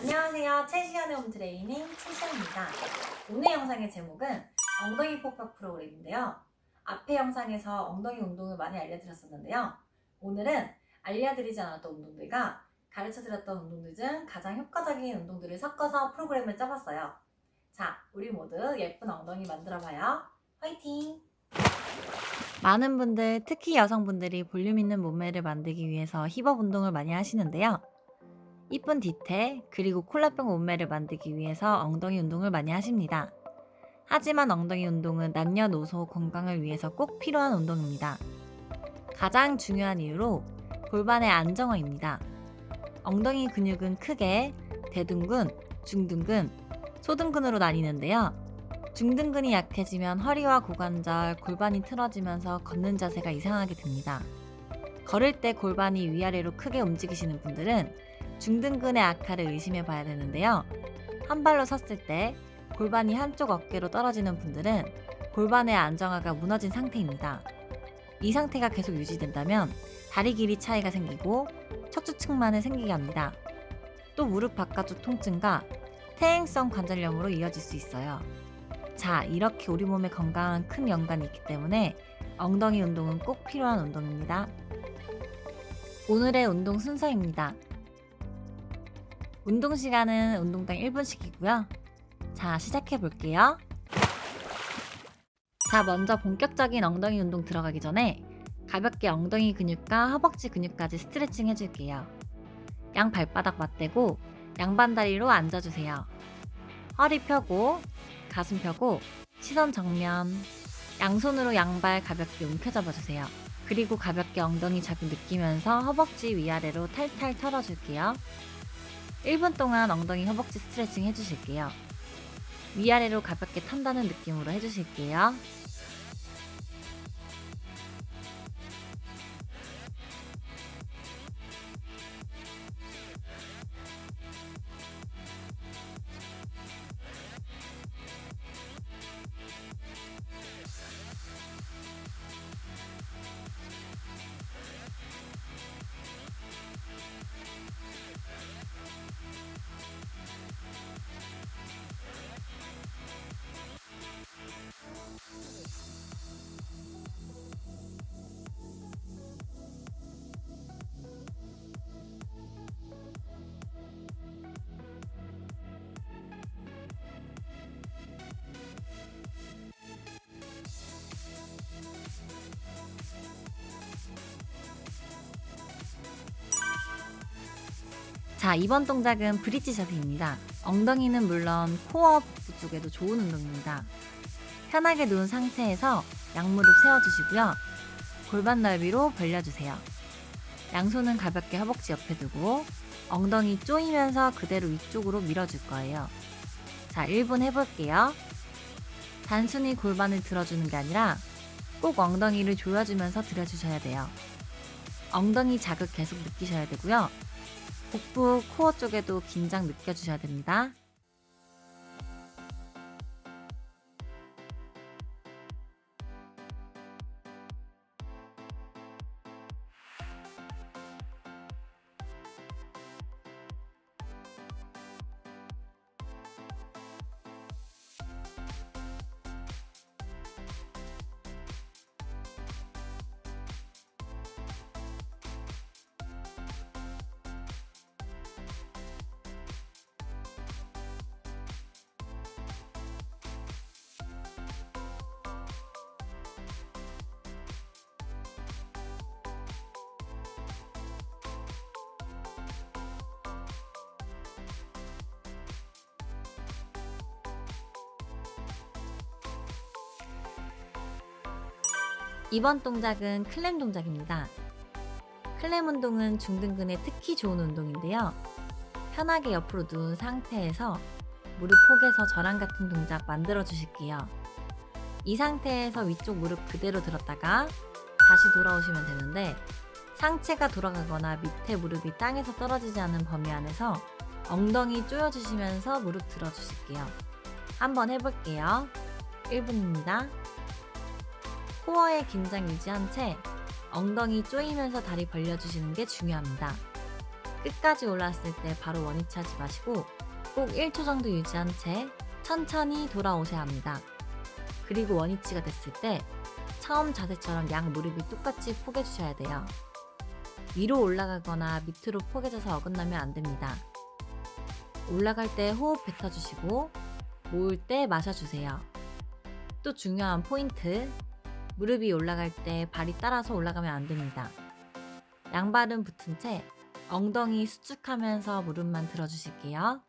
안녕하세요. 최시연의 홈트레이닝 최시연입니다. 오늘 영상의 제목은 엉덩이 폭박 프로그램인데요. 앞의 영상에서 엉덩이 운동을 많이 알려드렸었는데요. 오늘은 알려드리지 않았던 운동들과 가르쳐드렸던 운동들 중 가장 효과적인 운동들을 섞어서 프로그램을 짜봤어요. 자, 우리 모두 예쁜 엉덩이 만들어봐요. 화이팅! 많은 분들, 특히 여성분들이 볼륨 있는 몸매를 만들기 위해서 힙업 운동을 많이 하시는데요. 이쁜 뒤태 그리고 콜라병 몸매를 만들기 위해서 엉덩이 운동을 많이 하십니다. 하지만 엉덩이 운동은 남녀노소 건강을 위해서 꼭 필요한 운동입니다. 가장 중요한 이유로 골반의 안정화입니다. 엉덩이 근육은 크게 대둔근, 중둔근, 소둔근으로 나뉘는데요. 중둔근이 약해지면 허리와 고관절, 골반이 틀어지면서 걷는 자세가 이상하게 됩니다. 걸을 때 골반이 위아래로 크게 움직이시는 분들은 중둔근의 악화를 의심해 봐야 되는데요. 한 발로 섰을 때 골반이 한쪽 어깨로 떨어지는 분들은 골반의 안정화가 무너진 상태입니다. 이 상태가 계속 유지된다면 다리 길이 차이가 생기고 척추 측만을 생기게 합니다. 또 무릎 바깥쪽 통증과 퇴행성 관절염으로 이어질 수 있어요. 자, 이렇게 우리 몸에 건강한 큰 연관이 있기 때문에 엉덩이 운동은 꼭 필요한 운동입니다. 오늘의 운동 순서입니다. 운동 시간은 운동당 1분씩이고요. 자, 시작해 볼게요. 자, 먼저 본격적인 엉덩이 운동 들어가기 전에 가볍게 엉덩이 근육과 허벅지 근육까지 스트레칭 해줄게요. 양 발바닥 맞대고 양반다리로 앉아주세요. 허리 펴고 가슴 펴고 시선 정면, 양손으로 양발 가볍게 움켜잡아주세요. 그리고 가볍게 엉덩이 자극 느끼면서 허벅지 위아래로 탈탈 털어줄게요. 1분 동안 엉덩이 허벅지 스트레칭 해주실게요. 위아래로 가볍게 턴다는 느낌으로 해주실게요. 자, 이번 동작은 브릿지 자세입니다. 엉덩이는 물론 코어 복부 쪽에도 좋은 운동입니다. 편하게 누운 상태에서 양무릎 세워주시고요. 골반 넓이로 벌려주세요. 양손은 가볍게 허벅지 옆에 두고 엉덩이 조이면서 그대로 위쪽으로 밀어줄 거예요. 자, 1분 해볼게요. 단순히 골반을 들어주는 게 아니라 꼭 엉덩이를 조여주면서 들여주셔야 돼요. 엉덩이 자극 계속 느끼셔야 되고요. 복부, 코어 쪽에도 긴장 느껴주셔야 됩니다. 이번 동작은 클램 동작입니다. 클램 운동은 중둔근에 특히 좋은 운동인데요. 편하게 옆으로 누운 상태에서 무릎 폭에서 저랑 같은 동작 만들어 주실게요. 이 상태에서 위쪽 무릎 그대로 들었다가 다시 돌아오시면 되는데, 상체가 돌아가거나 밑에 무릎이 땅에서 떨어지지 않은 범위 안에서 엉덩이 조여주시면서 무릎 들어주실게요. 한번 해볼게요. 1분입니다. 코어의 긴장 유지한 채 엉덩이 조이면서 다리 벌려주시는 게 중요합니다. 끝까지 올라왔을 때 바로 원위치 하지 마시고 꼭 1초 정도 유지한 채 천천히 돌아오셔야 합니다. 그리고 원위치가 됐을 때 처음 자세처럼 양 무릎이 똑같이 포개주셔야 돼요. 위로 올라가거나 밑으로 포개져서 어긋나면 안 됩니다. 올라갈 때 호흡 뱉어주시고 모을 때 마셔주세요. 또 중요한 포인트, 무릎이 올라갈 때 발이 따라서 올라가면 안 됩니다. 양발은 붙은 채 엉덩이 수축하면서 무릎만 들어주실게요.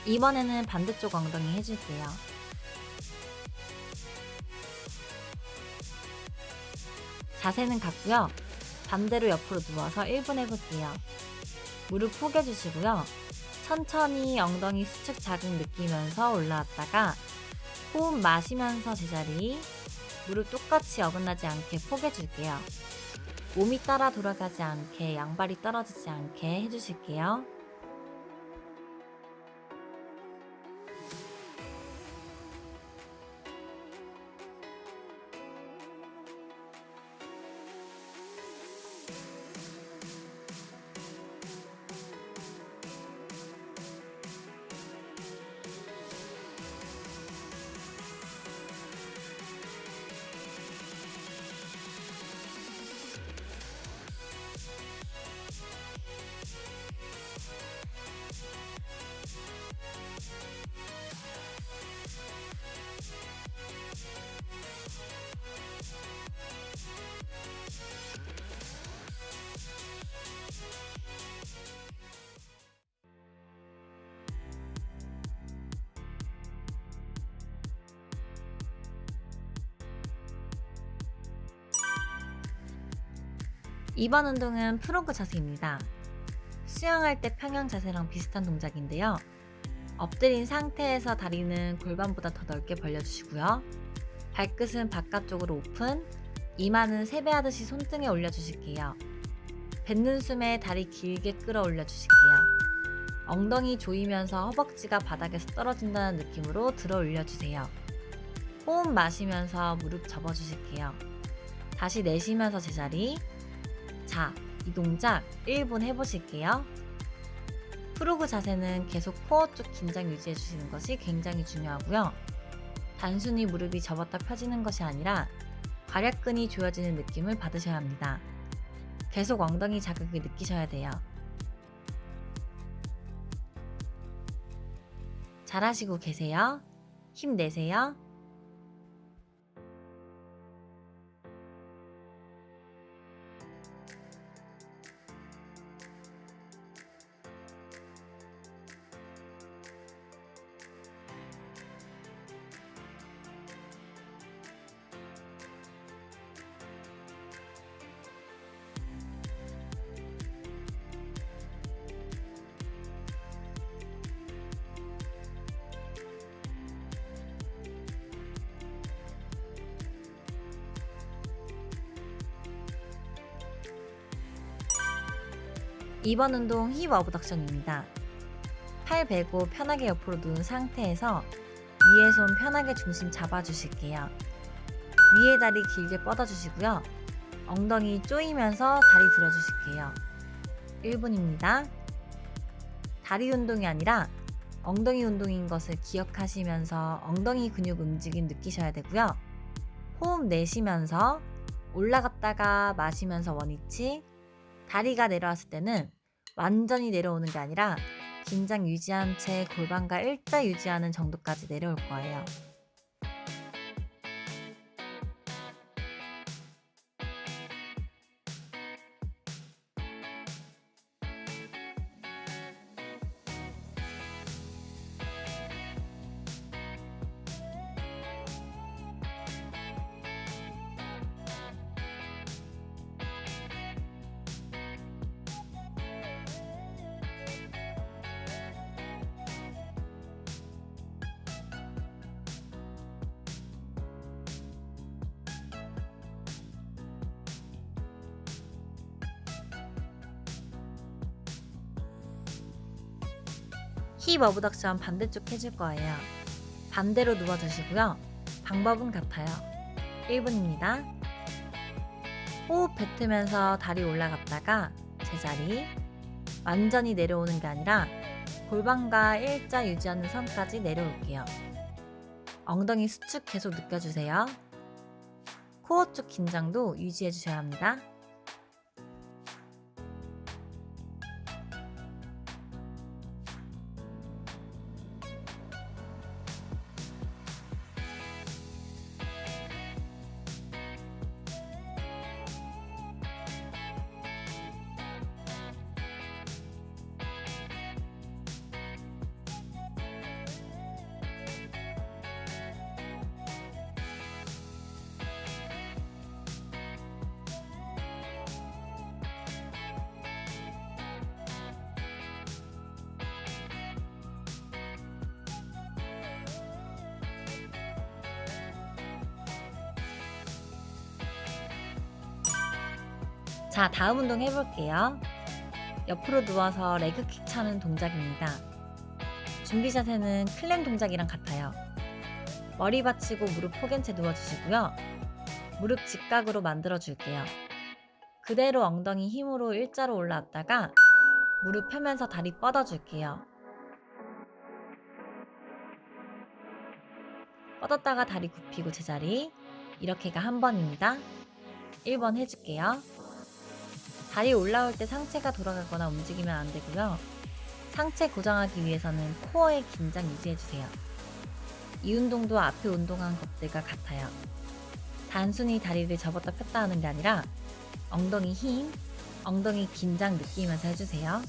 이번에는 반대쪽 엉덩이 해줄게요. 자세는 같고요. 반대로 옆으로 누워서 1분 해볼게요. 무릎 포개주시고요. 천천히 엉덩이 수축 자극 느끼면서 올라왔다가 호흡 마시면서 제자리, 무릎 똑같이 어긋나지 않게 포개줄게요. 몸이 따라 돌아가지 않게, 양발이 떨어지지 않게 해주실게요. 이번 운동은 프로그 자세입니다. 수영할 때 평형 자세랑 비슷한 동작인데요. 엎드린 상태에서 다리는 골반보다 더 넓게 벌려주시고요. 발끝은 바깥쪽으로 오픈, 이마는 세배하듯이 손등에 올려주실게요. 뱉는 숨에 다리 길게 끌어올려 주실게요. 엉덩이 조이면서 허벅지가 바닥에서 떨어진다는 느낌으로 들어 올려주세요. 호흡 마시면서 무릎 접어주실게요. 다시 내쉬면서 제자리. 자, 이 동작 1분 해보실게요. 프로그 자세는 계속 코어 쪽 긴장 유지해 주시는 것이 굉장히 중요하고요. 단순히 무릎이 접었다 펴지는 것이 아니라 괄약근이 조여지는 느낌을 받으셔야 합니다. 계속 엉덩이 자극을 느끼셔야 돼요. 잘하시고 계세요. 힘내세요. 이번 운동 힙 어브덕션입니다. 팔 베고 편하게 옆으로 누운 상태에서 위에 손 편하게 중심 잡아주실게요. 위에 다리 길게 뻗어주시고요. 엉덩이 조이면서 다리 들어주실게요. 1분입니다. 다리 운동이 아니라 엉덩이 운동인 것을 기억하시면서 엉덩이 근육 움직임 느끼셔야 되고요. 호흡 내쉬면서 올라갔다가 마시면서 원위치. 다리가 내려왔을 때는 완전히 내려오는 게 아니라 긴장 유지한 채 골반과 일자 유지하는 정도까지 내려올 거예요. 힙 어브덕션 반대쪽 해줄 거예요. 반대로 누워주시고요. 방법은 같아요. 1분입니다. 호흡 뱉으면서 다리 올라갔다가 제자리, 완전히 내려오는 게 아니라 골반과 일자 유지하는 선까지 내려올게요. 엉덩이 수축 계속 느껴주세요. 코어 쪽 긴장도 유지해주셔야 합니다. 자, 다음 운동 해볼게요. 옆으로 누워서 레그킥 차는 동작입니다. 준비 자세는 클램 동작이랑 같아요. 머리 받치고 무릎 포갠 채 누워주시고요. 무릎 직각으로 만들어줄게요. 그대로 엉덩이 힘으로 일자로 올라왔다가 무릎 펴면서 다리 뻗어줄게요. 뻗었다가 다리 굽히고 제자리. 이렇게가 한 번입니다. 1번 해줄게요. 다리 올라올 때 상체가 돌아가거나 움직이면 안 되고요. 상체 고정하기 위해서는 코어의 긴장 유지해주세요. 이 운동도 앞에 운동한 것들과 같아요. 단순히 다리를 접었다 폈다 하는 게 아니라 엉덩이 힘, 엉덩이 긴장 느끼면서 해주세요.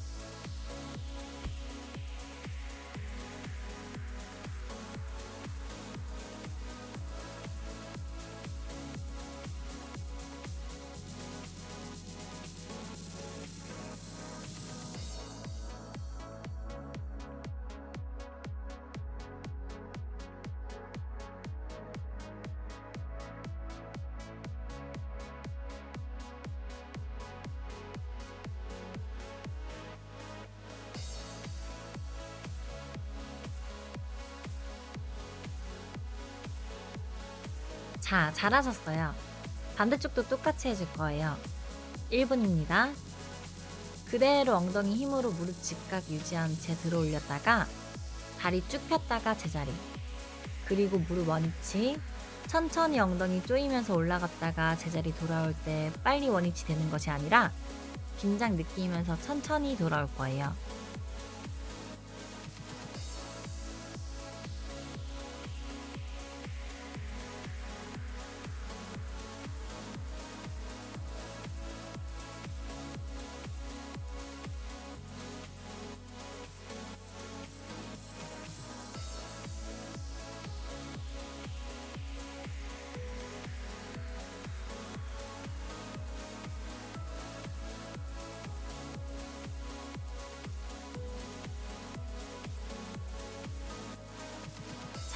자, 잘하셨어요. 반대쪽도 똑같이 해줄 거예요. 1분입니다. 그대로 엉덩이 힘으로 무릎 직각 유지한 채 들어 올렸다가 다리 쭉 폈다가 제자리. 그리고 무릎 원위치. 천천히 엉덩이 조이면서 올라갔다가 제자리 돌아올 때 빨리 원위치 되는 것이 아니라 긴장 느끼면서 천천히 돌아올 거예요.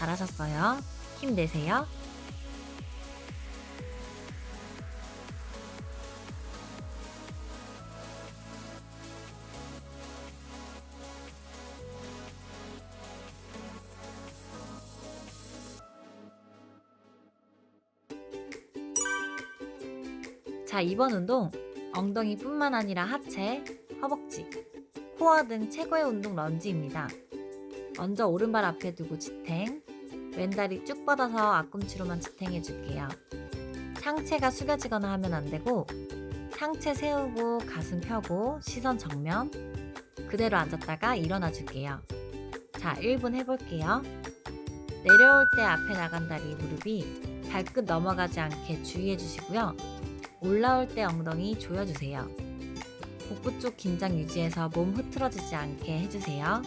잘하셨어요. 힘내세요. 자, 이번 운동 엉덩이뿐만 아니라 하체, 허벅지, 코어 등 최고의 운동 런지입니다. 먼저 오른발 앞에 두고 지탱, 왼다리 쭉 뻗어서 앞꿈치로만 지탱해 줄게요. 상체가 숙여지거나 하면 안 되고 상체 세우고 가슴 펴고 시선 정면, 그대로 앉았다가 일어나 줄게요. 자, 1분 해볼게요. 내려올 때 앞에 나간 다리 무릎이 발끝 넘어가지 않게 주의해 주시고요. 올라올 때 엉덩이 조여주세요. 복부 쪽 긴장 유지해서 몸 흐트러지지 않게 해주세요.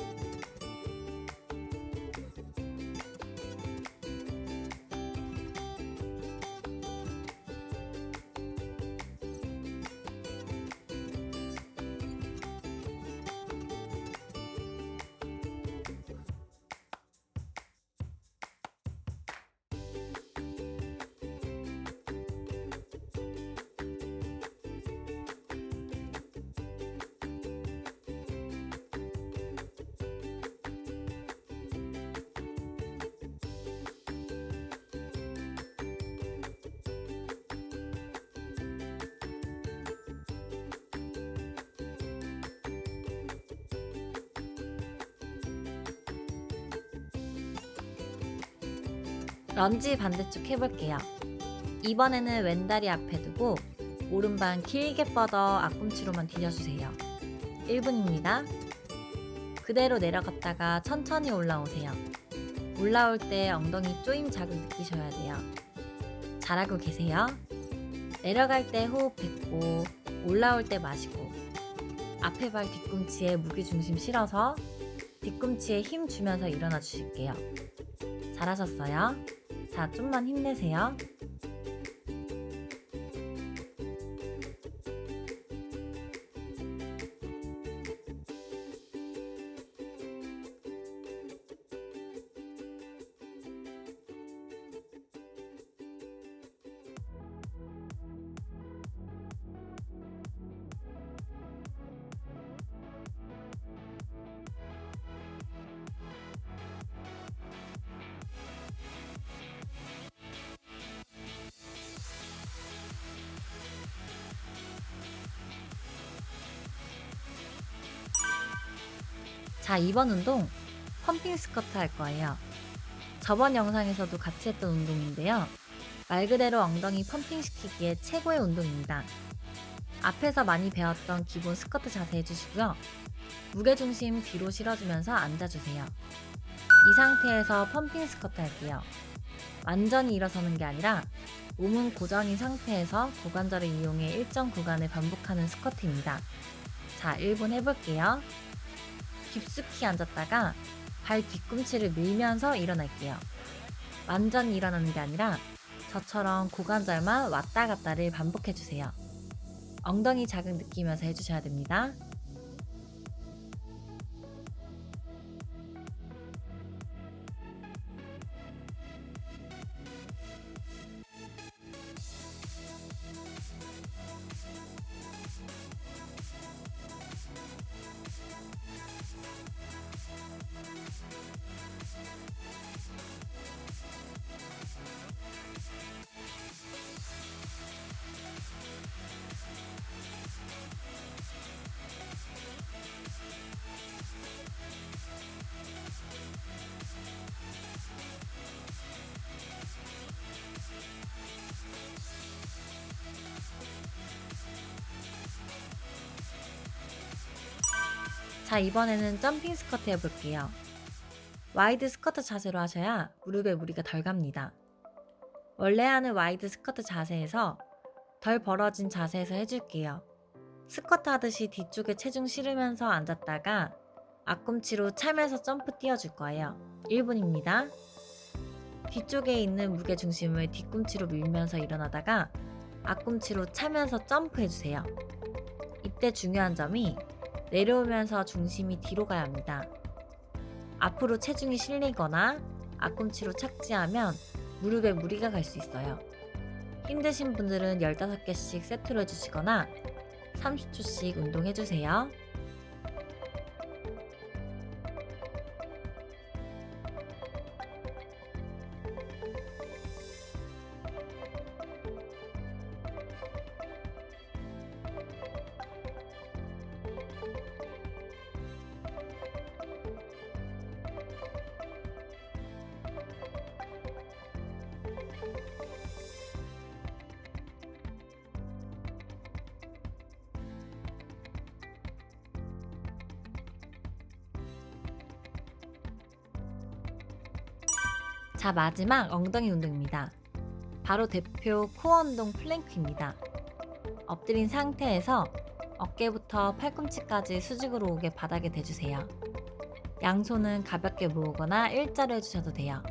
런지 반대쪽 해볼게요. 이번에는 왼다리 앞에 두고 오른발 길게 뻗어 앞꿈치로만 디뎌주세요. 1분입니다. 그대로 내려갔다가 천천히 올라오세요. 올라올 때 엉덩이 조임 자극 느끼셔야 돼요. 잘하고 계세요. 내려갈 때 호흡 뱉고 올라올 때 마시고 앞에 발 뒤꿈치에 무게중심 실어서 뒤꿈치에 힘 주면서 일어나 주실게요. 잘하셨어요. 자, 좀만 힘내세요. 자, 이번 운동 펌핑 스쿼트 할 거예요. 저번 영상에서도 같이 했던 운동인데요. 말 그대로 엉덩이 펌핑 시키기에 최고의 운동입니다. 앞에서 많이 배웠던 기본 스쿼트 자세 해주시고요. 무게중심 뒤로 실어주면서 앉아주세요. 이 상태에서 펌핑 스쿼트 할게요. 완전히 일어서는 게 아니라 몸은 고정인 상태에서 고관절을 이용해 일정 구간을 반복하는 스쿼트입니다. 자, 1분 해볼게요. 깊숙이 앉았다가 발 뒤꿈치를 밀면서 일어날게요. 완전히 일어나는 게 아니라 저처럼 고관절만 왔다 갔다를 반복해주세요. 엉덩이 자극 느끼면서 해주셔야 됩니다. 자, 이번에는 점핑 스쿼트 해볼게요. 와이드 스쿼트 자세로 하셔야 무릎에 무리가 덜 갑니다. 원래 하는 와이드 스쿼트 자세에서 덜 벌어진 자세에서 해줄게요. 스쿼트 하듯이 뒤쪽에 체중 실으면서 앉았다가 앞꿈치로 차면서 점프 띄워줄 거예요. 1분입니다. 뒤쪽에 있는 무게 중심을 뒤꿈치로 밀면서 일어나다가 앞꿈치로 차면서 점프 해주세요. 이때 중요한 점이 내려오면서 중심이 뒤로 가야 합니다. 앞으로 체중이 실리거나 앞꿈치로 착지하면 무릎에 무리가 갈 수 있어요. 힘드신 분들은 15개씩 세트로 해주시거나 30초씩 운동해주세요. 자, 마지막 엉덩이 운동입니다. 바로 대표 코어 운동 플랭크입니다. 엎드린 상태에서 어깨부터 팔꿈치까지 수직으로 오게 바닥에 대주세요. 양손은 가볍게 모으거나 일자로 해주셔도 돼요.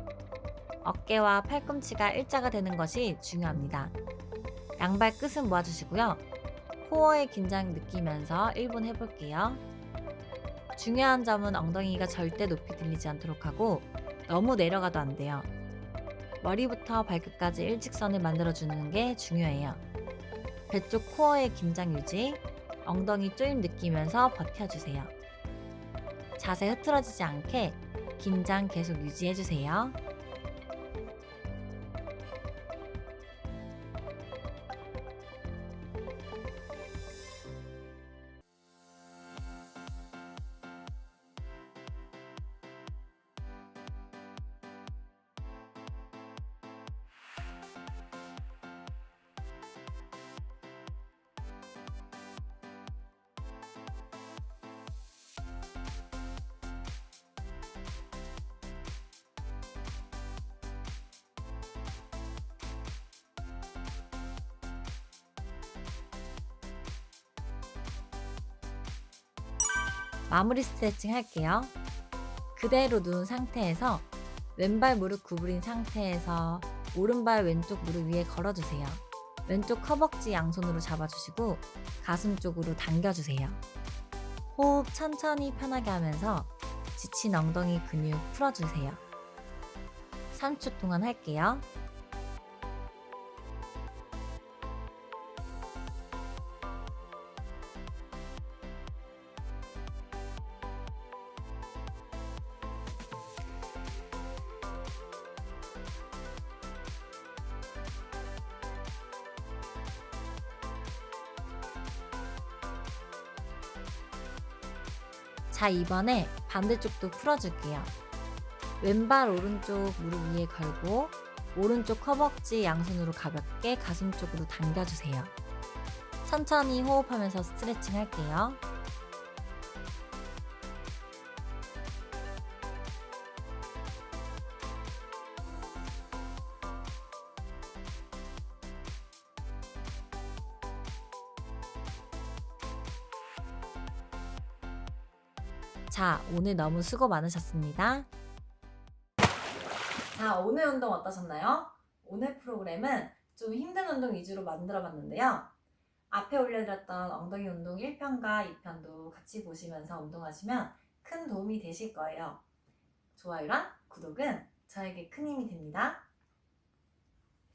어깨와 팔꿈치가 일자가 되는 것이 중요합니다. 양발 끝은 모아주시고요. 코어의 긴장 느끼면서 1분 해볼게요. 중요한 점은 엉덩이가 절대 높이 들리지 않도록 하고 너무 내려가도 안 돼요. 머리부터 발끝까지 일직선을 만들어주는 게 중요해요. 배 쪽 코어의 긴장 유지, 엉덩이 조임 느끼면서 버텨주세요. 자세 흐트러지지 않게 긴장 계속 유지해주세요. 마무리 스트레칭 할게요. 그대로 누운 상태에서 왼발 무릎 구부린 상태에서 오른발 왼쪽 무릎 위에 걸어주세요. 왼쪽 허벅지 양손으로 잡아주시고 가슴 쪽으로 당겨주세요. 호흡 천천히 편하게 하면서 지친 엉덩이 근육 풀어주세요. 3초 동안 할게요. 자, 이번에 반대쪽도 풀어줄게요. 왼발 오른쪽 무릎 위에 걸고 오른쪽 허벅지 양손으로 가볍게 가슴 쪽으로 당겨주세요. 천천히 호흡하면서 스트레칭 할게요. 자, 오늘 너무 수고 많으셨습니다. 자, 오늘 운동 어떠셨나요? 오늘 프로그램은 좀 힘든 운동 위주로 만들어 봤는데요. 앞에 올려드렸던 엉덩이 운동 1편과 2편도 같이 보시면서 운동하시면 큰 도움이 되실 거예요. 좋아요랑 구독은 저에게 큰 힘이 됩니다.